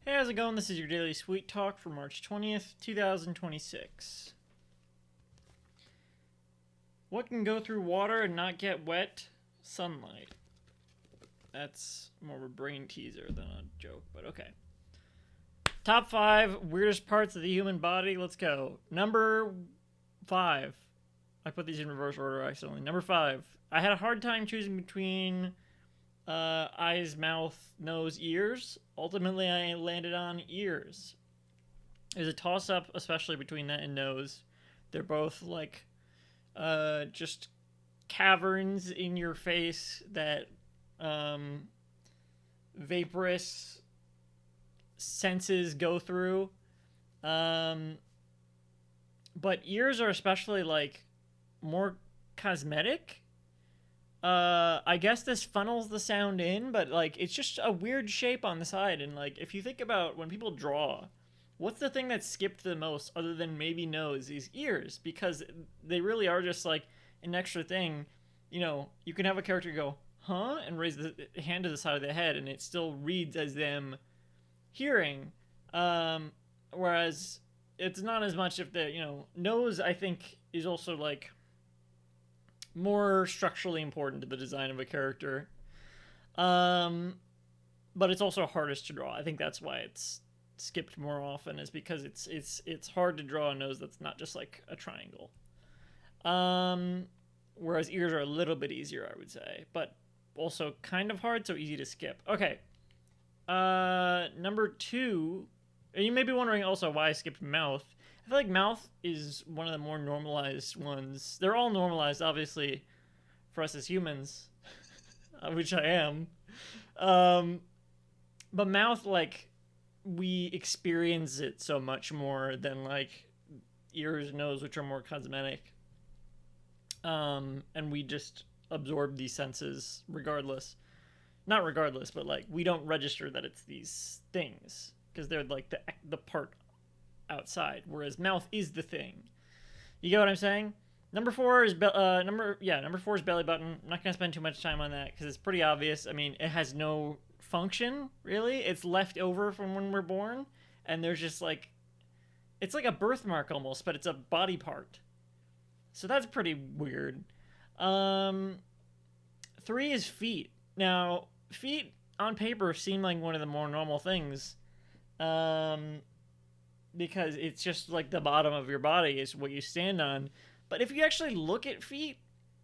Hey, how's it going? This is your Daily Sweet Talk for March 20th, 2026. What can go through water and not get wet? Sunlight. That's more of a brain teaser than a joke, but okay. Top 5 weirdest parts of the human body. Let's go. Number 5. I put these in reverse order accidentally. Number 5. I had a hard time choosing between eyes, mouth, nose, ears. Ultimately, I landed on ears. There's a toss up, especially between that and nose. They're both like just caverns in your face that vaporous senses go through. But ears are especially like more cosmetic. I guess this funnels the sound in, but like it's just a weird shape on the side. And like if you think about when people draw, what's the thing that skipped the most other than maybe nose? These ears, because they really are just like an extra thing. You know, you can have a character go, huh, and raise the hand to the side of the head, and it still reads as them hearing. Whereas it's not as much if the nose. I think is also like more structurally important to the design of a character. Um, but it's also hardest to draw. I think that's why it's skipped more often, is because it's hard to draw a nose that's not just like a triangle. Whereas ears are a little bit easier, I would say, but also kind of hard, so easy to skip. Okay. Number 2. You may be wondering also why I skipped mouth. I feel like mouth is one of the more normalized ones. They're all normalized, obviously, for us as humans, which I am. Um, but mouth, like, we experience it so much more than like ears, nose, which are more cosmetic. And we just absorb these senses regardless. Not regardless, but like we don't register that it's these things because they're like the part outside, whereas mouth is the thing. You get what I'm saying? Number 4 is belly button. I'm not gonna spend too much time on that because it's pretty obvious. I mean, it has no function really. It's left over from when we're born, and there's just like it's like a birthmark almost, but it's a body part. So that's pretty weird. Um, 3 is feet. Now, feet on paper seem like one of the more normal things. Um, because it's just like the bottom of your body is what you stand on. But if you actually look at feet,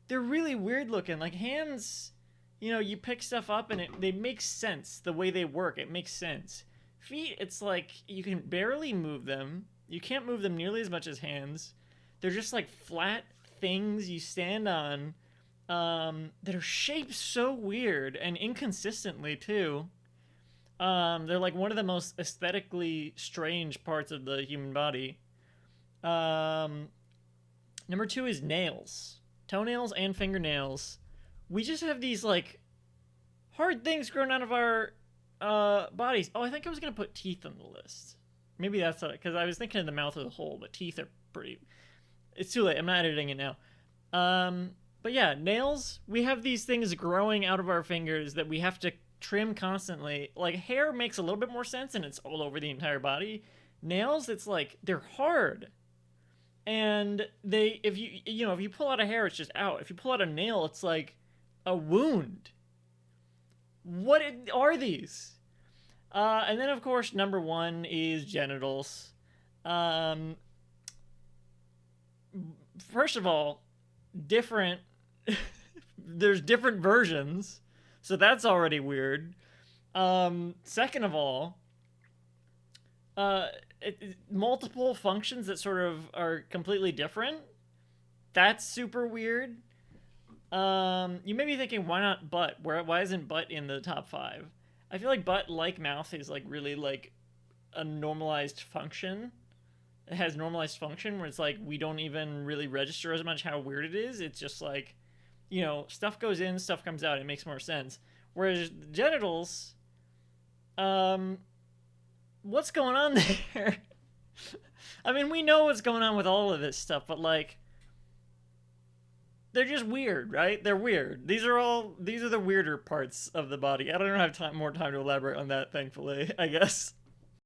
they're really weird looking. Like hands, you pick stuff up and they make sense the way they work. It makes sense. Feet, it's like you can barely move them. You can't move them nearly as much as hands. They're just like flat things you stand on that are shaped so weird and inconsistently too. They're like one of the most aesthetically strange parts of the human body. Um, Number 2 is nails, toenails and fingernails. We just have these like hard things growing out of our bodies. Oh, I think I was gonna put teeth on the list. Maybe that's it, because I was thinking of the mouth as a whole, but teeth are pretty. It's too late. I'm not editing it now. But yeah, nails. We have these things growing out of our fingers that we have to trim constantly. Like hair makes a little bit more sense and it's all over the entire body. Nails, it's like they're hard. And they if you pull out a hair, it's just out. If you pull out a nail, it's like a wound. What are these? And then of course number 1 is genitals. Um First of all, different there's different versions, so that's already weird. Second of all, multiple functions that sort of are completely different. That's super weird. You may be thinking, why not butt? Why isn't butt in the top 5? I feel like butt, like mouth, is like really like a normalized function. It has normalized function where it's like we don't even really register as much how weird it is. It's just like, stuff goes in, stuff comes out. It makes more sense. Whereas genitals, um, what's going on there? I mean, we know what's going on with all of this stuff, but like, they're just weird, right? They're weird. These are the weirder parts of the body. I don't have more time to elaborate on that, thankfully, I guess.